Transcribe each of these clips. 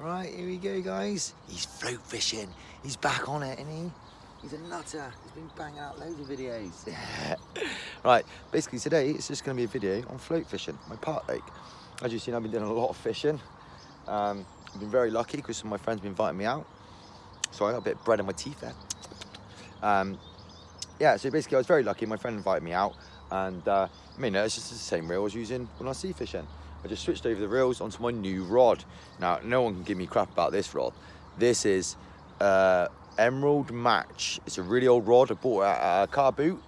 Right, here we go, guys. He's float fishing. He's back on it, isn't he? He's a nutter. He's been banging out loads of videos. Right, basically today it's just going to be a video on float fishing, my park lake. As you've seen, I've been doing a lot of fishing. I've been very lucky because some of my friends have been inviting me out. So I got a bit of bread in my teeth there. Yeah, so basically I was very lucky. My friend invited me out, and it's just the same reel I was using when I was sea fishing. I just switched over the reels onto my new rod. Now, no one can give me crap about this rod. This is Emerald Match. It's a really old rod. I bought it at a car boot,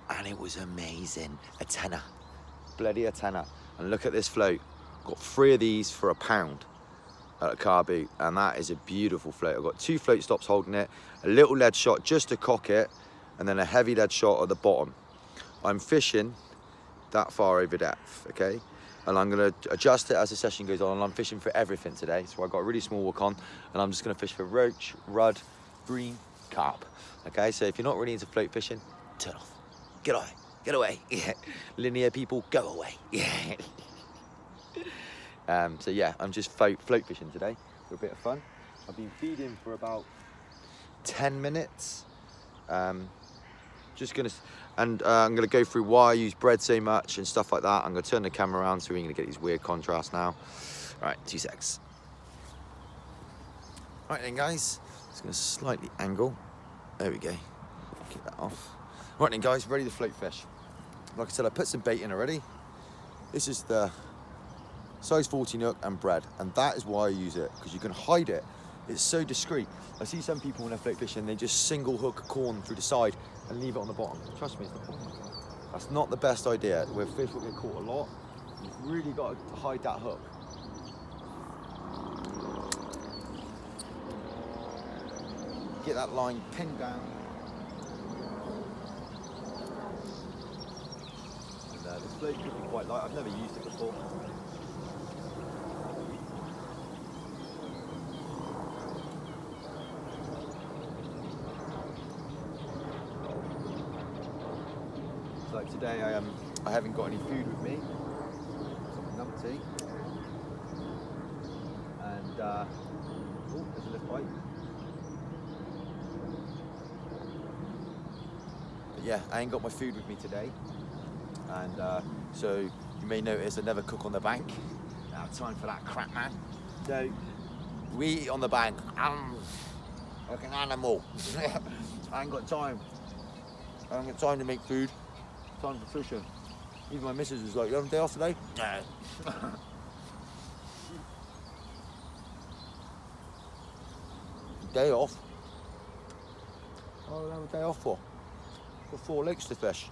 and it was amazing. A tenner, bloody a tenner. And look at this float. Got 3 of these for £1 at a car boot, and that is a beautiful float. I've got 2 float stops holding it, a little lead shot just to cock it, and then a heavy lead shot at the bottom. I'm fishing that far over depth, okay? And I'm gonna adjust it as the session goes on, and I'm fishing for everything today. So I've got a really small hook on, and I'm just gonna fish for roach, rudd, bream, carp. Okay, so if you're not really into float fishing, turn off. Get away, get away. Yeah. Linear people, go away. Yeah. So yeah, I'm just float fishing today for a bit of fun. I've been feeding for about 10 minutes. I'm gonna go through why I use bread so much and stuff like that. I'm gonna turn the camera around so we're gonna get these weird contrasts now. All right, 2 secs. Right then, guys, just gonna slightly angle. There we go. Get that off. Right then, guys, ready to float fish. Like I said, I put some bait in already. This is the size 14 hook and bread, and that is why I use it, because you can hide it. It's so discreet. I see some people when they're float fishing, they just single hook a corn through the side and leave it on the bottom. Trust me, that's not the best idea. Where fish will get caught a lot, you've really got to hide that hook. Get that line pinned down. And this float could be quite light. I've never used it before. Like today, I haven't got any food with me, so I'm numpty. And oh, there's a lift bite. But yeah, I ain't got my food with me today, and so you may notice I never cook on the bank. Now, time for that crap, man. So we eat on the bank. Like an animal. I ain't got time. I haven't got time to make food. Time for fishing. Even my missus was like, "You having a day off today?" No. Day off? What do I have a day off for? Got 4 lakes to fish.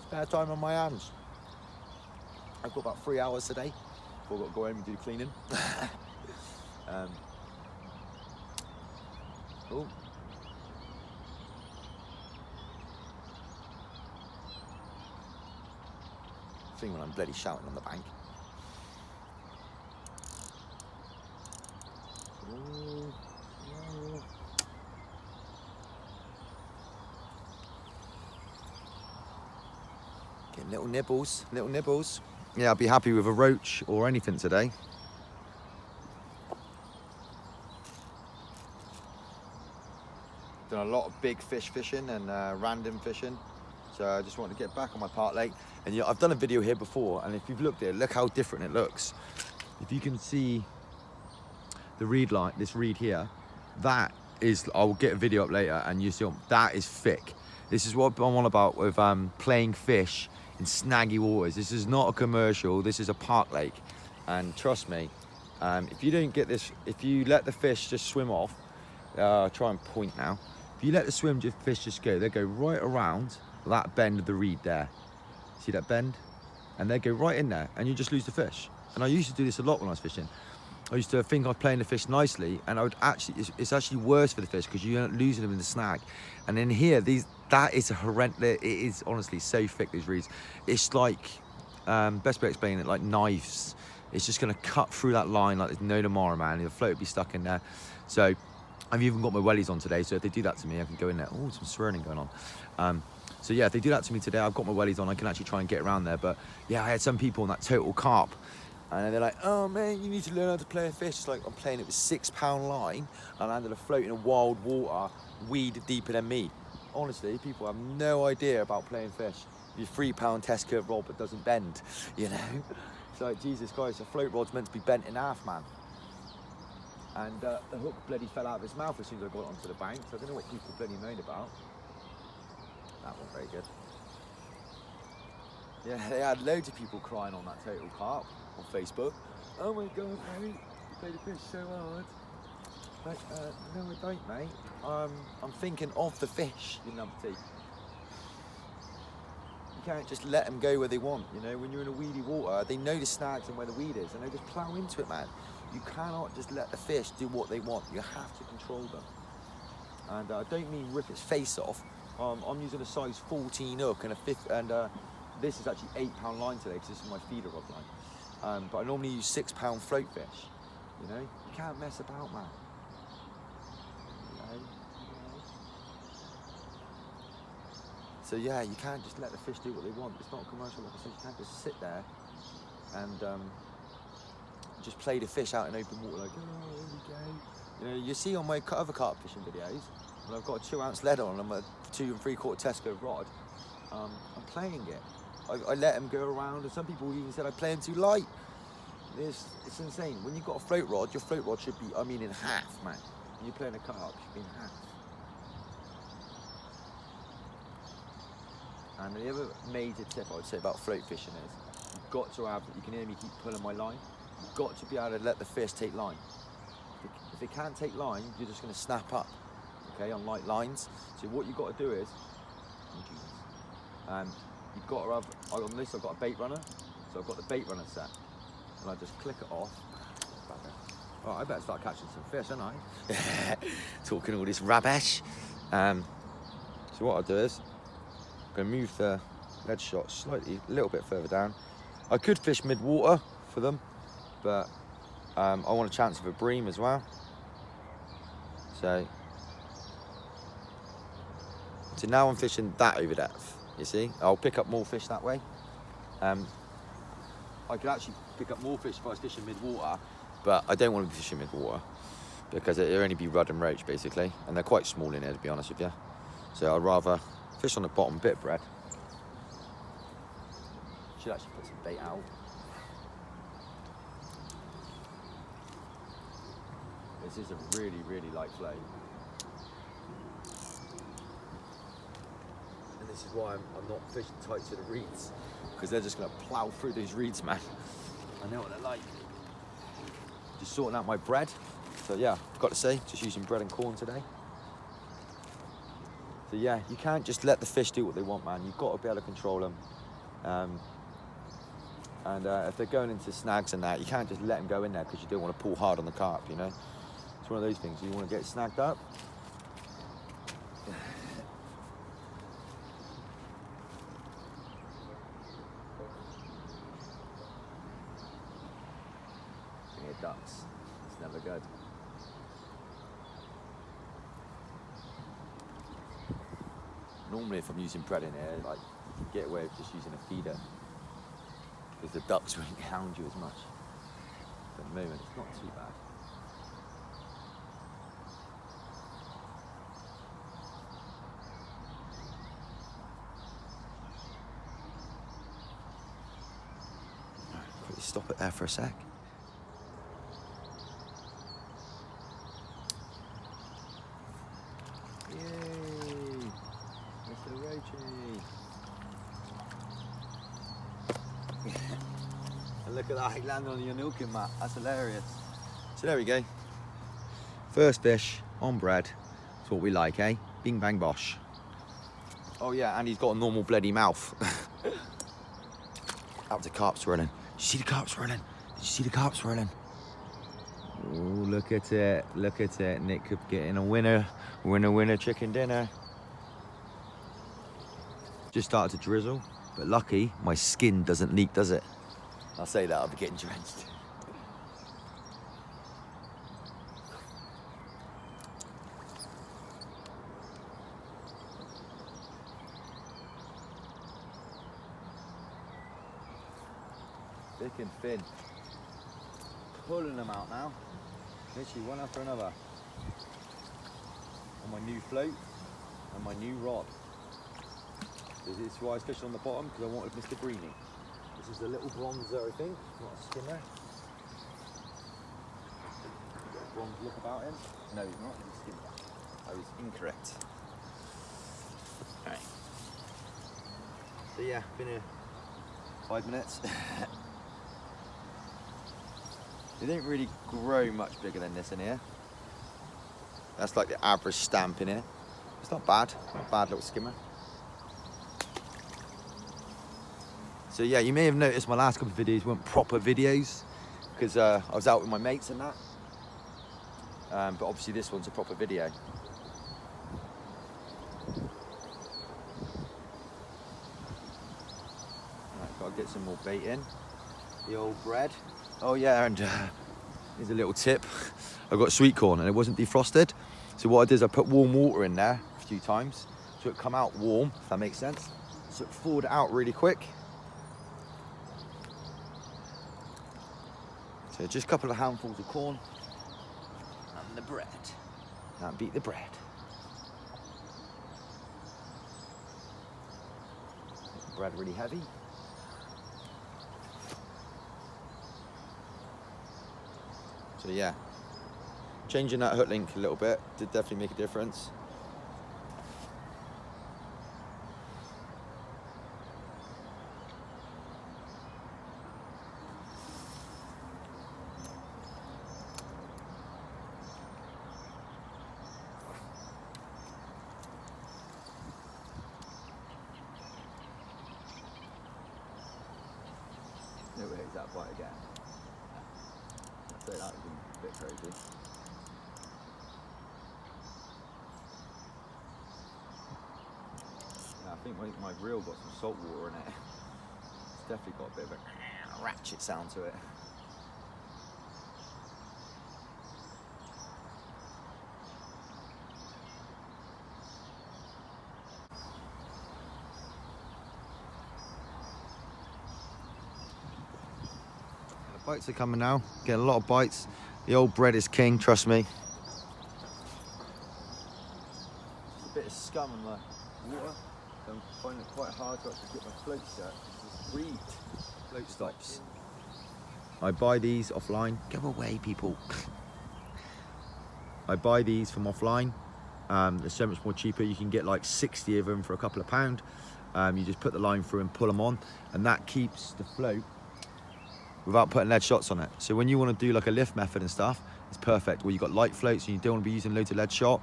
Spare time on my hands. I've got about 3 hours today before I've got to go home and do cleaning. Oh. Thing when I'm bloody shouting on the bank. Getting little nibbles, little nibbles. Yeah, I'll be happy with a roach or anything today. Done a lot of big fish fishing and random fishing. So I just want to get back on my park lake. And I've done a video here before, and if you've looked at it, look how different it looks. If you can see the reed line, this reed here, that is, I'll get a video up later and you see that is thick. This is what I'm on about with playing fish in snaggy waters. This is not a commercial, this is a park lake. And trust me, if you don't get this, if you let the fish just swim off, try and point now. If you let the fish just go, they go right around that bend of the reed there. See that bend? And they go right in there, and you just lose the fish. And I used to do this a lot when I was fishing. I used to think I was playing the fish nicely, and I would actually, it's actually worse for the fish because you're losing them in the snag. And in here, that is a horrendous, it is honestly so thick, these reeds. It's like, best way to explain it, like knives. It's just gonna cut through that line like there's no tomorrow, man. The float would be stuck in there. So I've even got my wellies on today, so if they do that to me, I can go in there. Oh, some swirling going on. So yeah, if they do that to me today, I've got my wellies on, I can actually try and get around there. But yeah, I had some people on that total carp, And they're like, oh man, you need to learn how to play a fish. It's like I'm playing it with £6 line and I landed a float in a wild water, weed deeper than me. Honestly, people have no idea about playing fish. Your £3 test curve rod but doesn't bend, you know? It's like, Jesus Christ, a float rod's meant to be bent in half, man. And the hook bloody fell out of his mouth as soon as I got onto the bank, so I don't know what people bloody moan about. That wasn't very good. Yeah, they had loads of people crying on that total carp on Facebook. Oh my God, mate, you play the fish so hard. Like, no I don't, mate. I'm thinking of the fish, you numpty. You can't just let them go where they want, you know? When you're in a weedy water, they know the snags and where the weed is, and they just plough into it, man. You cannot just let the fish do what they want. You have to control them. And I don't mean rip its face off. I'm using a size 14 hook and this is actually £8 line today because this is my feeder rod line. But I normally use £6 float fish. You know, you can't mess about, man. You know? So yeah, you can't just let the fish do what they want. It's not commercial, like I said. You can't just sit there and just play the fish out in open water like, oh, here we go. You know, you see on my other carp fishing videos, when I've got a 2-ounce lead on and I'm a 2 3/4 Tesco rod, I'm playing it. I let them go around, and some people even said I play them too light. It's insane. When you've got a float rod, your float rod should be, I mean, in half, man. When you're playing a carp, it should be in half. And the other major tip I would say about float fishing is, you've got to have, you can hear me keep pulling my line, you've got to be able to let the fish take line. If they can't take line, you're just going to snap up, okay, on light lines. So what you've got to do is, you've got to have, on this I've got a bait runner, so I've got the bait runner set, and I just click it off. Oh, I better start catching some fish, don't I? Talking all this rubbish. So what I'll do is, I'm going to move the lead shot slightly, a little bit further down. I could fish mid-water for them, but I want a chance of a bream as well. So now I'm fishing that over depth, you see. I'll pick up more fish that way. I could actually pick up more fish if I was fishing mid-water, but I don't want to be fishing mid-water because it'll only be rudd and roach basically, and they're quite small in here, to be honest with you. So I'd rather fish on the bottom, bit of bread. Should actually put some bait out. This is a really, really light flow. And this is why I'm not fishing tight to the reeds, because they're just going to plough through these reeds, man. I know what they're like. Just sorting out my bread. So yeah, I've got to say, just using bread and corn today. So yeah, you can't just let the fish do what they want, man. You've got to be able to control them. If they're going into snags and that, you can't just let them go in there because you don't want to pull hard on the carp, you know? It's one of those things. You want to get snagged up. Yeah, ducks. It's never good. Normally if I'm using bread in here, like, you can get away with just using a feeder because the ducks won't hound you as much. But at the moment, it's not too bad. Quickly stop it there for a sec. And look at that, he landed on the unhooking mat. That's hilarious. So there we go. First fish on bread. That's what we like, eh? Bing bang bosh. Oh yeah, and he's got a normal bloody mouth. That was the carp swirling. Did you see the carp swirling? Did you see the carp swirling? Oh, look at it. Look at it. Nick could get in a winner. Winner, chicken dinner. Just started to drizzle, but lucky my skin doesn't leak, does it? I'll say that, I'll be getting drenched. Thick and thin. pulling them out now. Literally one after another. On my new float and my new rod. This is why I was fishing on the bottom, because I wanted Mr. Greenie. This is a little bronzer, I think, not a skimmer. Got a bronze look about him. No, he's not, he's a skimmer. I was incorrect. Alright. So yeah, been here 5 minutes. They didn't really grow much bigger than this in here. That's like the average stamp in here. It's not bad, not a bad little skimmer. So yeah, you may have noticed my last couple of videos weren't proper videos because I was out with my mates and that. But obviously this one's a proper video. Right, gotta get some more bait in. The old bread. Oh yeah, and here's a little tip. I got sweet corn and it wasn't defrosted. So what I did is I put warm water in there a few times so it come out warm, if that makes sense. So it thawed it out really quick. So just a couple of handfuls of corn and the bread. Now beat the bread. Bread really heavy. So yeah, changing that hook link a little bit did definitely make a difference. No way, that bite again. I'd say that was a bit crazy. Yeah, I think my reel got some salt water in it. It's definitely got a bit of a ratchet sound to it. Bites are coming now, getting a lot of bites. The old bread is king, trust me. Just a bit of scum in the water. I'm finding it quite hard to actually get my float set. It's breathed float stops. I buy these offline. Go away, people. I buy these from offline. They're so much more cheaper. You can get like 60 of them for a couple of pound. You just put the line through and pull them on, and that keeps the float without putting lead shots on it. So when you want to do like a lift method and stuff, it's perfect. Where you've got light floats and you don't want to be using loads of lead shot,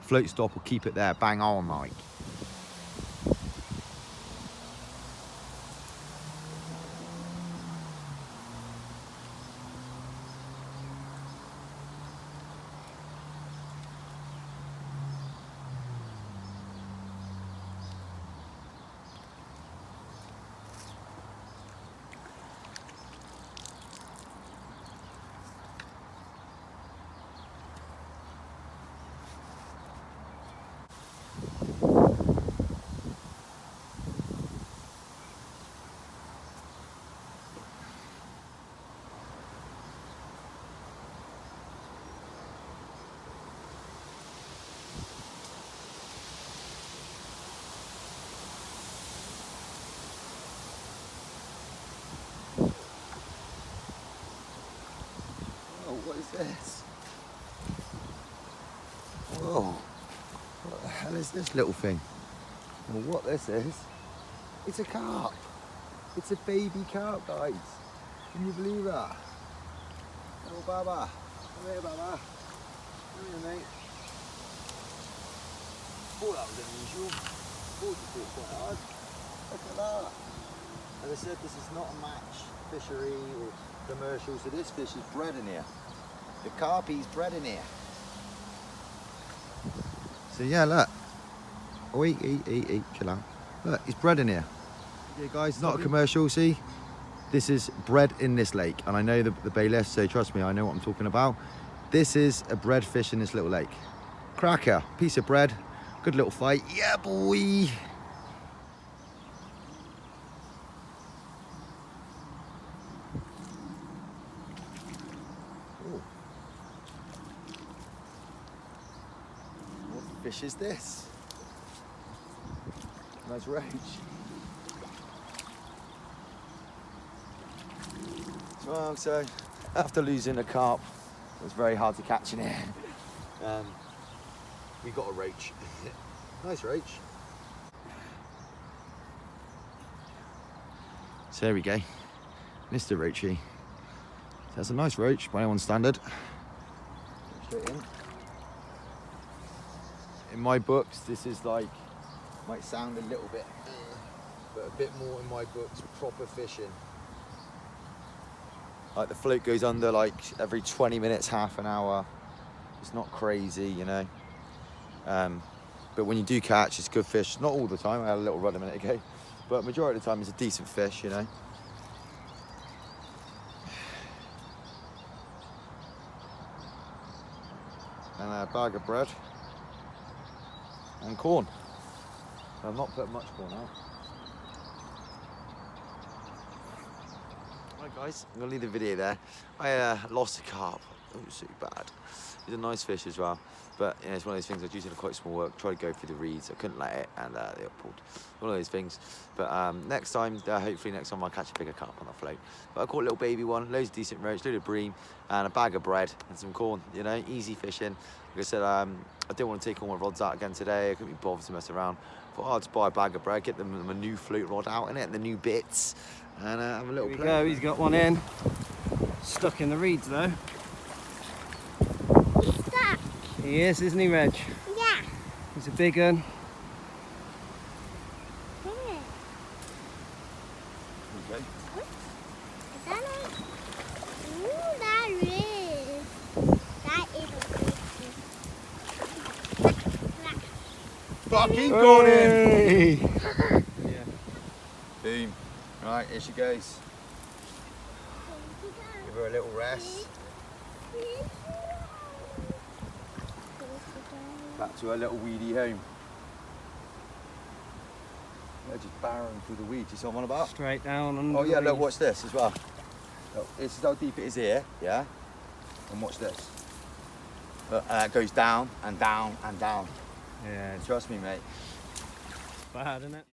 float stop will keep it there, bang on, like. What is this? Whoa, what the hell is this little thing? Well, what this is, it's a carp. It's a baby carp, guys. Can you believe that? Oh, Baba. Come here, Baba. Come here, mate. Thought that was unusual. Thought you fought quite hard. Look at that. As I said, this is not a match fishery or commercial, so this fish is bred in here. The carpy's bred in here. So yeah, look. Oh, eat, chill out. Look, he's bred in here. Yeah, guys, it's not a commercial, see? This is bred in this lake, and I know the bailiff, so trust me, I know what I'm talking about. This is a bred fish in this little lake. Cracker, piece of bread, good little fight. Yeah, boy. fish is this? Nice roach. Well, so after losing a carp, it was very hard to catch in here. We got a roach. Nice roach. So there we go, Mr. Roachy. So that's a nice roach by anyone's standard. Straight in. In my books, this is like, might sound a little bit, but a bit more in my books, proper fishing. Like the float goes under like every 20 minutes, half an hour. It's not crazy, you know. But when you do catch, it's good fish. Not all the time, I had a little run a minute ago, but majority of the time it's a decent fish, you know. And a bag of bread and corn. I've not put much corn out. Right guys, I'm gonna leave the video there. I lost a carp. It was so bad. He's a nice fish as well, but you know, it's one of those things. I was using a quite small work, tried to go through the reeds, I couldn't let it, and they got pulled. One of those things. But next time, hopefully next time I'll catch a bigger carp on the float. But I caught a little baby one, loads of decent roach, load of bream, and a bag of bread and some corn. You know, easy fishing. Like I said, I didn't want to take all my rods out again today. I couldn't be bothered to mess around. Thought I'll just buy a bag of bread, get them a new float rod out in it, and the new bits, and have a little play. There we go, he's got one in. Stuck in the reeds though. He's stuck. He is, isn't he, Reg? Yeah. He's a big one. Yeah. Okay. Is that it? Ooh, that is. That is a big fish. Fucking got him! Hey! Yeah. Boom. Right, here she goes. Give her a little rest. Back to her little weedy home. They're just barreling through the weeds. You saw what I'm on about? Straight down under Oh yeah, the look, watch this as well. Look, this is how deep it is here, yeah? And watch this. Look, it goes down and down and down. Yeah, it's Trust me, mate. bad, isn't it?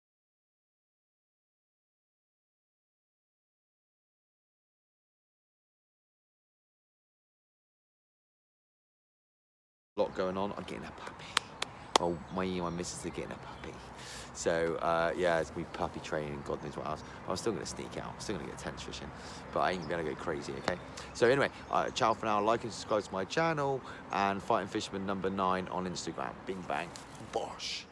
Lot going on. I'm getting a puppy. Oh, my missus are getting a puppy. So yeah, it's gonna be puppy training, God knows what else. But I'm still gonna sneak out. I'm still gonna get tense fishing, but I ain't gonna go crazy. Okay. So anyway, ciao for now. Like and subscribe to my channel, and Fighting Fisherman #9 on Instagram. Bing bang, bosh.